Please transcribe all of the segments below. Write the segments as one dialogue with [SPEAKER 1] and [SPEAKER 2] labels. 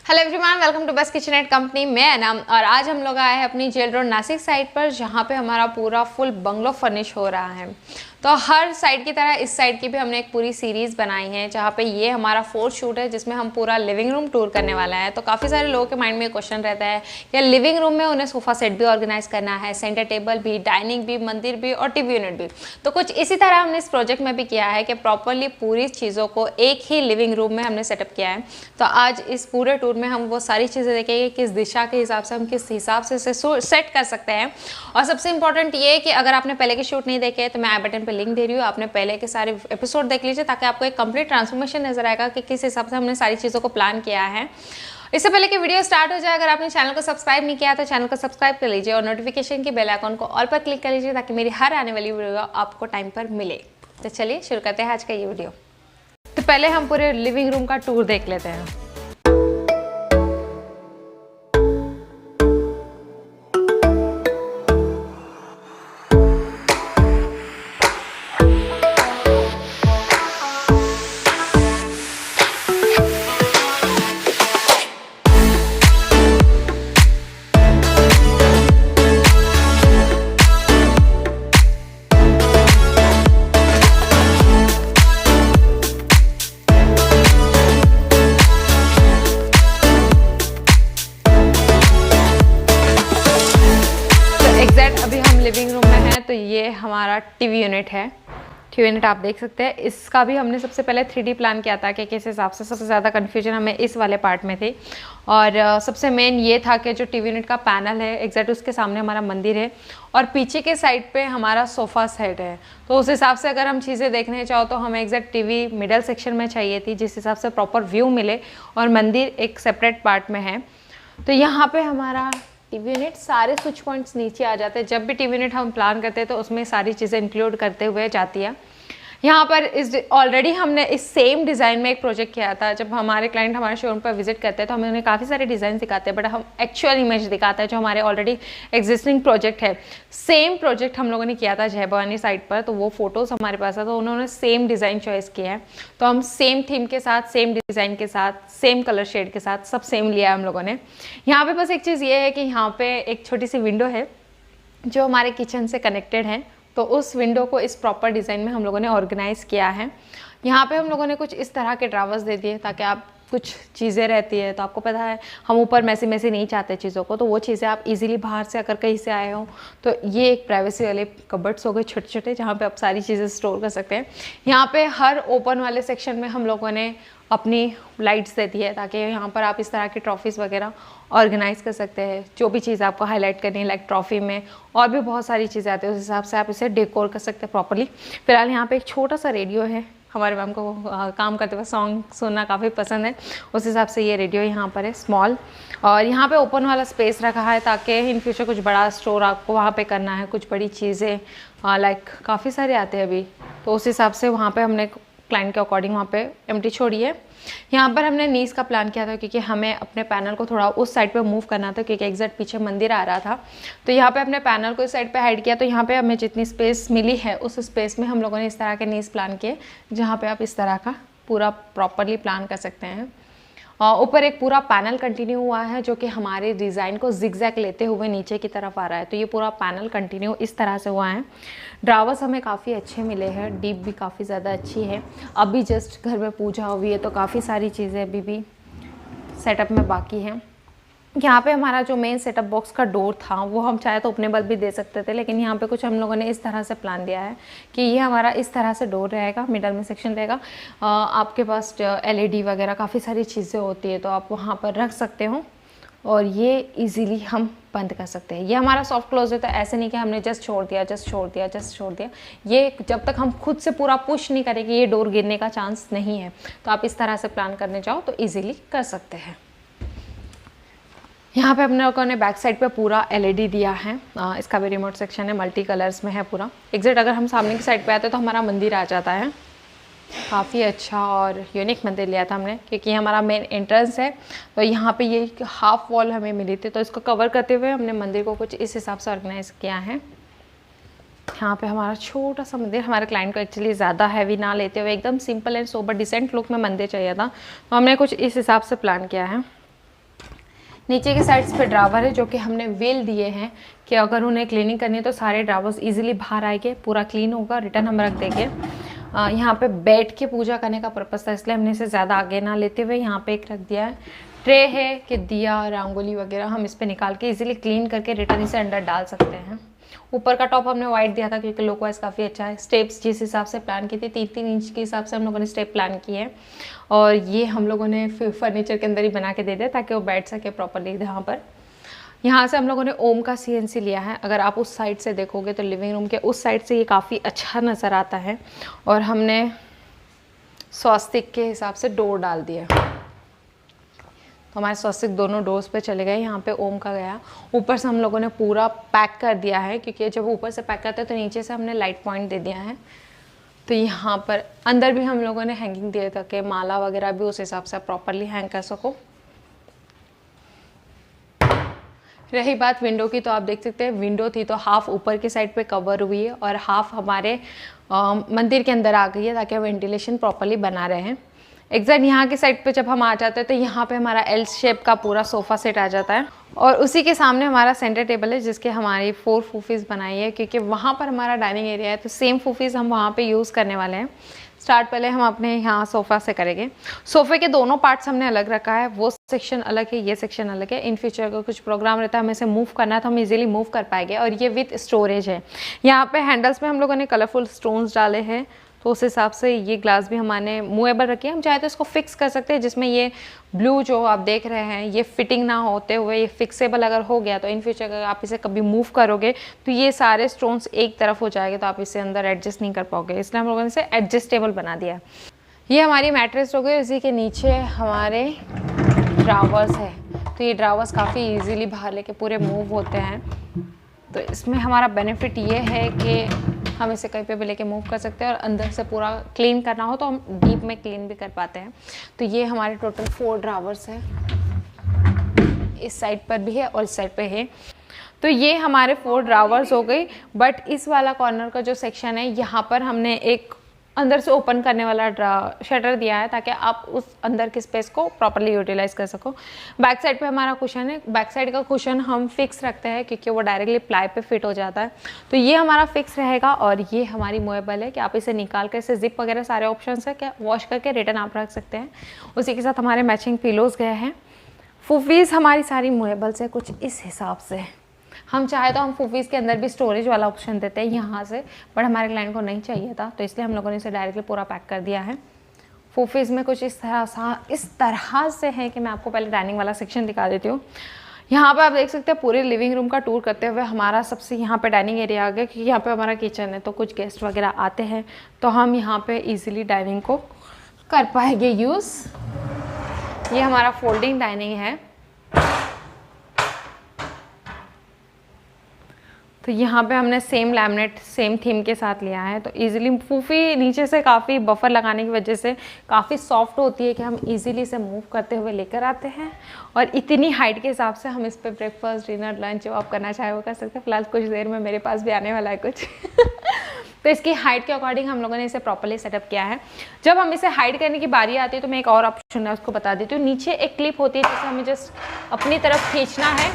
[SPEAKER 1] Hello everyone, welcome to best kitchen at company. मैं अनम और आज हम लोग आए हैं अपनी जेल रोड नासिक साइड पर, जहाँ पे हमारा पूरा फुल बंगलो फर्निश हो रहा है। तो हर साइड की तरह इस साइड की भी हमने एक पूरी सीरीज़ बनाई है, जहाँ पे ये हमारा फोर्थ शूट है जिसमें हम पूरा लिविंग रूम टूर करने वाला है। तो काफ़ी सारे लोगों के माइंड में क्वेश्चन रहता है कि लिविंग रूम में उन्हें सोफ़ा सेट भी ऑर्गेनाइज करना है, सेंटर टेबल भी, डाइनिंग भी, मंदिर भी और टीवी यूनिट भी। तो कुछ इसी तरह हमने इस प्रोजेक्ट में भी किया है कि प्रॉपरली पूरी चीज़ों को एक ही लिविंग रूम में हमने सेटअप किया है। तो आज इस पूरे टूर में हम वो सारी चीज़ें देखेंगे, किस दिशा के हिसाब से हम किस हिसाब से इसे सेट कर सकते हैं। और सबसे इंपॉर्टेंट ये है कि अगर आपने पहले के शूट नहीं देखे तो मैं आई बटन पर लिंक दे रही हूँ, आपने पहले के सारे एपिसोड देख लीजिए ताकि आपको एक कंप्लीट ट्रांसफॉर्मेशन नजर आएगा कि किस हिसाब से हमने सारी चीज़ों को प्लान किया है। इससे पहले कि वीडियो स्टार्ट हो जाए, अगर आपने चैनल को सब्सक्राइब नहीं किया तो चैनल को सब्सक्राइब कर लीजिए और नोटिफिकेशन की बेल आइकन को ऑल पर क्लिक कर लीजिए ताकि मेरी हर आने वाली वीडियो आपको टाइम पर मिले। तो चलिए शुरू करते हैं आज का ये वीडियो। तो पहले हम पूरे लिविंग रूम का टूर देख लेते हैं। अभी हम लिविंग रूम में हैं, तो ये हमारा टीवी यूनिट है। टीवी यूनिट आप देख सकते हैं। इसका भी हमने सबसे पहले 3D प्लान किया था कि किस हिसाब से, सबसे ज़्यादा कन्फ्यूजन हमें इस वाले पार्ट में थी। और सबसे मेन ये था कि जो टीवी यूनिट का पैनल है एग्जैक्ट उसके सामने हमारा मंदिर है और पीछे के साइड पे हमारा सोफ़ा सेट है। तो उस हिसाब से अगर हम चीज़ें देखने चाहो तो हमें एग्जैक्ट टीवी मिडल सेक्शन में चाहिए थी, जिस हिसाब से प्रॉपर व्यू मिले, और मंदिर एक सेपरेट पार्ट में है। तो यहाँ पे हमारा टीवी यूनिट, सारे स्विच पॉइंट्स नीचे आ जाते हैं। जब भी टीवी यूनिट हम प्लान करते हैं तो उसमें सारी चीज़ें इंक्लूड करते हुए जाती है। यहाँ पर इस ऑलरेडी हमने इस सेम डिज़ाइन में एक प्रोजेक्ट किया था। जब हमारे क्लाइंट हमारे शोरूम पर विजिट करते हैं तो हमें उन्हें काफ़ी सारे डिज़ाइन दिखाते हैं, बट हम एक्चुअल इमेज दिखाते हैं जो हमारे ऑलरेडी एग्जिस्टिंग प्रोजेक्ट है। सेम प्रोजेक्ट हम लोगों ने किया था जय भवानी साइट पर, तो वो फोटोज़ हमारे पास है। तो उन्होंने सेम डिज़ाइन चॉइस किया है, तो हम सेम थीम के साथ, सेम डिज़ाइन के साथ, सेम कलर शेड के साथ सब सेम लिया है हम लोगों ने। यहाँ पर बस एक चीज़ ये है कि यहाँ पर एक छोटी सी विंडो है जो हमारे किचन से कनेक्टेड है, तो उस विंडो को इस प्रॉपर डिज़ाइन में हम लोगों ने ऑर्गेनाइज़ किया है। यहाँ पे हम लोगों ने कुछ इस तरह के ड्रावर्स दे दिए ताकि आप, कुछ चीज़ें रहती है तो आपको पता है हम ऊपर मैसी नहीं चाहते चीज़ों को, तो वो चीज़ें आप इजीली बाहर से अगर कहीं से आए हो तो ये एक प्राइवेसी वाले कबर्ड्स हो गए छोटे छोटे, जहाँ पे आप सारी चीज़ें स्टोर कर सकते हैं। यहाँ पे हर ओपन वाले सेक्शन में हम लोगों ने अपनी लाइट्स दे दी है ताकि यहाँ पर आप इस तरह की ट्रॉफीज़ वगैरह ऑर्गेनाइज कर सकते हैं। जो भी चीज़ आपको हाईलाइट करनी है, लाइक ट्रॉफी में और भी बहुत सारी चीज़ें आती है, उस हिसाब से आप इसे डेकोर कर सकते हैं प्रॉपर्ली। फिलहाल यहाँ पे एक छोटा सा रेडियो है, हमारे मैम को काम करते हुए सॉन्ग सुनना काफ़ी पसंद है, उस हिसाब से ये रेडियो यहाँ पर है स्मॉल। और यहाँ पे ओपन वाला स्पेस रखा है ताकि इन फ्यूचर कुछ बड़ा स्टोर आपको वहाँ पे करना है, कुछ बड़ी चीज़ें लाइक काफ़ी सारे आते हैं अभी, तो उस हिसाब से वहाँ पे हमने क्लाइंट के अकॉर्डिंग वहाँ पे एम्प्टी छोड़ी है। यहाँ पर हमने नीस का प्लान किया था क्योंकि हमें अपने पैनल को थोड़ा उस साइड पे मूव करना था, क्योंकि एग्जैक्ट पीछे मंदिर आ रहा था। तो यहाँ पे अपने पैनल को इस साइड पे हाइड किया, तो यहाँ पे हमें जितनी स्पेस मिली है उस स्पेस में हम लोगों ने इस तरह के नीस प्लान किए, जहाँ पे आप इस तरह का पूरा प्रॉपरली प्लान कर सकते हैं। ऊपर एक पूरा पैनल कंटिन्यू हुआ है जो कि हमारे डिज़ाइन को जिगजैग लेते हुए नीचे की तरफ आ रहा है, तो ये पूरा पैनल कंटिन्यू इस तरह से हुआ है। ड्रावर्स हमें काफ़ी अच्छे मिले हैं, डीप भी काफ़ी ज़्यादा अच्छी है। अभी जस्ट घर में पूजा हुई है तो काफ़ी सारी चीज़ें अभी भी सेटअप में बाकी हैं। यहाँ पे हमारा जो मेन सेटअप बॉक्स का डोर था वो हम चाहे तो अपने बल भी दे सकते थे, लेकिन यहाँ पे कुछ हम लोगों ने इस तरह से प्लान दिया है कि ये हमारा इस तरह से डोर रहेगा, मिडल में सेक्शन रहेगा। आपके पास LED वगैरह काफ़ी सारी चीज़ें होती है तो आप वहाँ पर रख सकते हो और ये इजीली हम बंद कर सकते हैं। ये हमारा सॉफ्ट क्लोज है, तो ऐसे नहीं कि हमने जस्ट छोड़ दिया। ये जब तक हम खुद से पूरा पुश नहीं करेंगे ये डोर गिरने का चांस नहीं है। तो आप इस तरह से प्लान करने जाओ तो ईजिली कर सकते हैं। यहाँ पे अपने लोगों ने बैक साइड पे पूरा LED दिया है। इसका भी रिमोट सेक्शन है, मल्टी कलर्स में है पूरा। एग्जैक्ट अगर हम सामने की साइड पे आते तो हमारा मंदिर आ जाता है। काफ़ी अच्छा और यूनिक मंदिर लिया था हमने, क्योंकि हमारा मेन एंट्रेंस है, तो यहाँ पे ये हाफ वॉल हमें मिली थी, तो इसको कवर करते हुए हमने मंदिर को कुछ इस हिसाब से ऑर्गेनाइज किया है। यहाँ पे हमारा छोटा सा मंदिर, हमारे क्लाइंट को एक्चुअली ज़्यादा हैवी ना लेते हुए एकदम simple and sober decent look में मंदिर चाहिए था, तो हमने कुछ इस हिसाब से प्लान किया है। नीचे के साइड्स पे ड्रावर है जो कि हमने वेल दिए हैं कि अगर उन्हें क्लीनिंग करनी है तो सारे ड्रावर्स इजीली बाहर आएंगे, पूरा क्लीन होगा, रिटर्न हम रख देंगे। यहाँ पे बैठ के पूजा करने का पर्पस था, इसलिए हमने इसे ज़्यादा आगे ना लेते हुए यहाँ पे एक रख दिया है। ट्रे है कि दिया रंगोली वगैरह हम इस पर निकाल के इजीली क्लीन करके रिटर्न इसे अंदर डाल सकते हैं। ऊपर का टॉप हमने वाइट दिया था क्योंकि लुक वाइज काफ़ी अच्छा है। स्टेप्स जिस हिसाब से प्लान की थी 3-3 इंच के हिसाब से हम लोगों ने स्टेप प्लान किए हैं, और ये हम लोगों ने फर्नीचर के अंदर ही बना के दे दिया ताकि वो बैठ सके प्रॉपरली यहाँ पर। यहाँ से हम लोगों ने ओम का CNC लिया है। अगर आप उस साइड से देखोगे तो लिविंग रूम के उस साइड से ये काफ़ी अच्छा नज़र आता है, और हमने स्वस्तिक के हिसाब से डोर डाल दिया, तो हमारे स्वस्तिक दोनों डोर्स पे चले गए। यहाँ पे ओम का गया। ऊपर से हम लोगों ने पूरा पैक कर दिया है क्योंकि जब ऊपर से पैक करते हैं तो नीचे से हमने लाइट पॉइंट दे दिया है। तो यहाँ पर अंदर भी हम लोगों ने हैंगिंग दिया था कि माला वगैरह भी उस हिसाब से प्रॉपरली हैंग कर सको। रही बात विंडो की, तो आप देख सकते हैं विंडो थी तो हाफ ऊपर की साइड पे कवर हुई है और हाफ हमारे मंदिर के अंदर आ गई है ताकि वेंटिलेशन प्रॉपरली बना रहे। एग्जैक्ट यहाँ की साइड पे जब हम आ जाते हैं तो यहाँ पे हमारा एल शेप का पूरा सोफ़ा सेट आ जाता है, और उसी के सामने हमारा सेंटर टेबल है जिसके हमारी 4 फूफीज़ बनाई है क्योंकि वहाँ पर हमारा डाइनिंग एरिया है, तो सेम फूफीज़ हम वहाँ पे यूज़ करने वाले हैं। स्टार्ट पहले हम अपने यहाँ सोफ़ा से करेंगे। सोफ़े के दोनों पार्ट्स हमने अलग रखा है, वो सेक्शन अलग है, ये सेक्शन अलग है। इन फ्यूचर अगर कुछ प्रोग्राम रहता है हमें इसे मूव करना है तो हम इजीली मूव कर पाएंगे, और ये विथ स्टोरेज है। यहाँ पे हैंडल्स में हम लोगों ने कलरफुल स्टोन्स डाले हैं, तो उस हिसाब से ये ग्लास भी हमारे मूवेबल रखे हैं। हम चाहे तो इसको फिक्स कर सकते हैं, जिसमें ये ब्लू जो आप देख रहे हैं ये फिटिंग ना होते हुए ये फिक्सेबल अगर हो गया तो इन फ्यूचर अगर आप इसे कभी मूव करोगे तो ये सारे स्टोन्स एक तरफ हो जाएंगे, तो आप इसे अंदर एडजस्ट नहीं कर पाओगे, इसलिए हम लोगों ने इसे एडजस्टेबल बना दिया। ये हमारी मैट्रेस हो गई। इसी के नीचे हमारे ड्रावर्स है, तो ये ड्रावर्स काफ़ी ईजीली बाहर लेके पूरे मूव होते हैं। तो इसमें हमारा बेनिफिट ये है कि हम इसे कहीं पे भी लेके मूव कर सकते हैं, और अंदर से पूरा क्लीन करना हो तो हम डीप में क्लीन भी कर पाते हैं। तो ये हमारे टोटल 4 ड्रावर्स है, इस साइड पर भी है और इस साइड पे है। तो ये हमारे 4 ड्रावर्स हो गई। बट इस वाला कॉर्नर का जो सेक्शन है यहाँ पर हमने एक अंदर से ओपन करने वाला शटर दिया है ताकि आप उस अंदर की स्पेस को प्रॉपरली यूटिलाइज कर सको। बैक साइड पे हमारा कुशन है। बैक साइड का कुशन हम फिक्स रखते हैं क्योंकि वो डायरेक्टली प्लाई पे फिट हो जाता है, तो ये हमारा फिक्स रहेगा। और ये हमारी मूवेबल है कि आप इसे निकाल कर, इसे जिप वगैरह सारे ऑप्शन है क्या वॉश करके रिटर्न आप रख सकते हैं। उसी के साथ हमारे मैचिंग पिलोज गए हैं। फूफीज़ हमारी सारी मूवेबल्स है कुछ इस हिसाब से। हम चाहे तो हम फूफीज़ के अंदर भी स्टोरेज वाला ऑप्शन देते हैं यहाँ से, बट हमारे क्लाइंट को नहीं चाहिए था तो इसलिए हम लोगों ने इसे डायरेक्टली पूरा पैक कर दिया है। फूफीज़ में कुछ इस तरह से है कि मैं आपको पहले डाइनिंग वाला सेक्शन दिखा देती हूँ। यहाँ पे आप देख सकते हैं पूरे लिविंग रूम का टूर करते हुए हमारा सबसे यहाँ पे डाइनिंग एरिया आ गया, क्योंकि यहाँ पे हमारा किचन है तो कुछ गेस्ट वगैरह आते हैं तो हम यहाँ पे ईजिली डाइनिंग को कर पाएंगे यूज़। ये हमारा फोल्डिंग डाइनिंग है। तो यहाँ पे हमने सेम लैमिनेट सेम थीम के साथ लिया है, तो इजीली फूफी नीचे से काफ़ी बफर लगाने की वजह से काफ़ी सॉफ्ट होती है कि हम इजीली इसे मूव करते हुए लेकर आते हैं। और इतनी हाइट के हिसाब से हम इस पर ब्रेकफास्ट, डिनर, लंच जो आप करना चाहे वो कर सकते हैं। फिलहाल कुछ देर में मेरे पास भी आने वाला है कुछ तो इसकी हाइट के अकॉर्डिंग हम लोगों ने इसे प्रॉपरली सेटअप किया है। जब हम इसे हाइड करने की बारी आती है तो मैं एक और ऑप्शन है उसको बता देती हूँ। नीचे एक क्लिप होती है जिसे हमें जस्ट अपनी तरफ खींचना है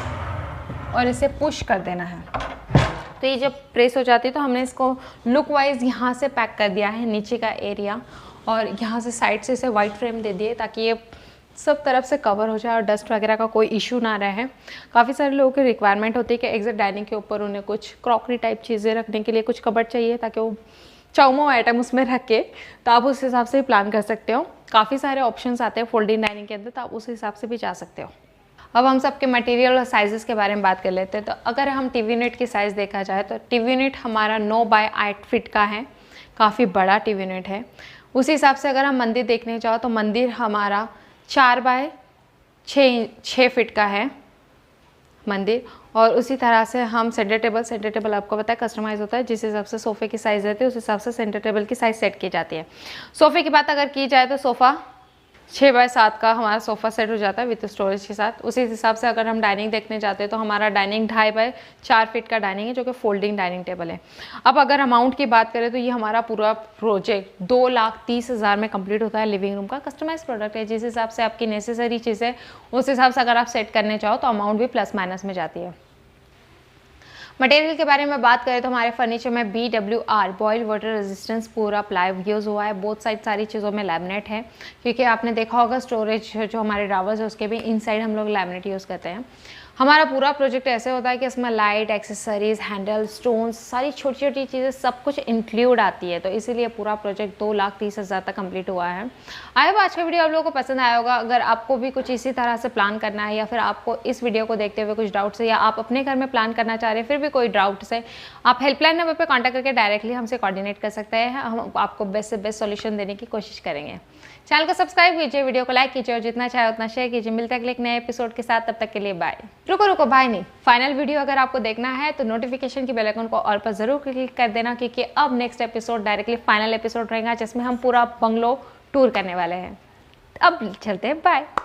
[SPEAKER 1] और इसे पुश कर देना है, तो ये जब प्रेस हो जाती है तो हमने इसको लुक वाइज यहाँ से पैक कर दिया है नीचे का एरिया, और यहाँ से साइड से इसे वाइट फ्रेम दे दिए ताकि ये सब तरफ से कवर हो जाए और डस्ट वगैरह का कोई इशू ना रहे। काफ़ी सारे लोगों की रिक्वायरमेंट होती है कि एग्जैक्ट डाइनिंग के ऊपर उन्हें कुछ क्रॉकरी टाइप चीज़ें रखने के लिए कुछ कबर्ड चाहिए ताकि वो चाउमो आइटम उसमें रख के, तो आप उस हिसाब से प्लान कर सकते हो। काफ़ी सारे ऑप्शंस आते हैं फोल्डिंग डाइनिंग के अंदर, तो आप उस हिसाब से भी जा सकते हो। अब हम सबके मटेरियल और साइज़ेस के बारे में बात कर लेते हैं। तो अगर हम टीवी यूनिट की साइज़ देखा जाए तो टीवी यूनिट हमारा 9 बाय 8 फीट का है, काफ़ी बड़ा टीवी यूनिट है। उसी हिसाब से अगर हम मंदिर देखने जाओ तो मंदिर हमारा 4 बाय 6 फीट का है मंदिर। और उसी तरह से हम सेंटर टेबल आपको पता है कस्टमाइज़ होता है, जिस हिसाब से सोफ़े की साइज़ रहती है उस हिसाब से सेंटर टेबल की साइज़ सेट की जाती है। सोफ़े की बात अगर की जाए तो सोफ़ा 6x7 का हमारा सोफ़ा सेट हो जाता है विद स्टोरेज के साथ। उसी हिसाब से अगर हम डाइनिंग देखने जाते हैं तो हमारा डाइनिंग 2.5x4 फीट का डाइनिंग है, जो कि फोल्डिंग डाइनिंग टेबल है। अब अगर अमाउंट की बात करें तो ये हमारा पूरा प्रोजेक्ट 2,30,000 में कंप्लीट होता है। लिविंग रूम का कस्टमाइज प्रोडक्ट है, जिस हिसाब से आपकी नेसेसरी चीज़ें उस हिसाब से अगर आप सेट करने चाहो तो अमाउंट भी प्लस माइनस में जाती है। मटेरियल के बारे में बात करें तो हमारे फर्नीचर में BWR बॉयल वाटर रेजिस्टेंस पूरा प्लाई यूज़ हुआ है। बोथ साइड सारी चीज़ों में लैमिनेट है, क्योंकि आपने देखा होगा स्टोरेज जो हमारे ड्रावर्स है उसके भी इनसाइड हम लोग लैमिनेट यूज़ करते हैं। हमारा पूरा प्रोजेक्ट ऐसे होता है कि इसमें लाइट, एक्सेसरीज, हैंडल, स्टोन्स, सारी छोटी छोटी चीज़ें सब कुछ इंक्लूड आती है। तो इसीलिए पूरा प्रोजेक्ट 2,30,000 तक कंप्लीट हुआ है। आई होप आज का वीडियो आप लोगों को पसंद आया होगा। अगर आपको भी कुछ इसी तरह से प्लान करना है, या फिर आपको इस वीडियो को देखते हुए कुछ डाउट्स है, या आप अपने घर में प्लान करना चाह रहे हैं फिर भी कोई डाउट्स है, आप हेल्पलाइन नंबर पर कॉन्टैक्ट करके डायरेक्टली हमसे कोऑर्डिनेट कर सकते हैं। हम आपको बेस्ट से बेस्ट सॉल्यूशन देने की कोशिश करेंगे। चैनल को सब्सक्राइब कीजिए, वीडियो को लाइक कीजिए और जितना चाहे उतना शेयर कीजिए। मिलते हैं अगले एक नए एपिसोड के साथ, तब तक के लिए बाय। रुको बाय नहीं, फाइनल वीडियो अगर आपको देखना है तो नोटिफिकेशन की बेल आइकन को ऑल पर जरूर क्लिक कर देना, क्योंकि अब next episode directly final episode रहेगा जिसमें हम पूरा बंगलो टूर करने वाले हैं। अब चलते हैं, बाय।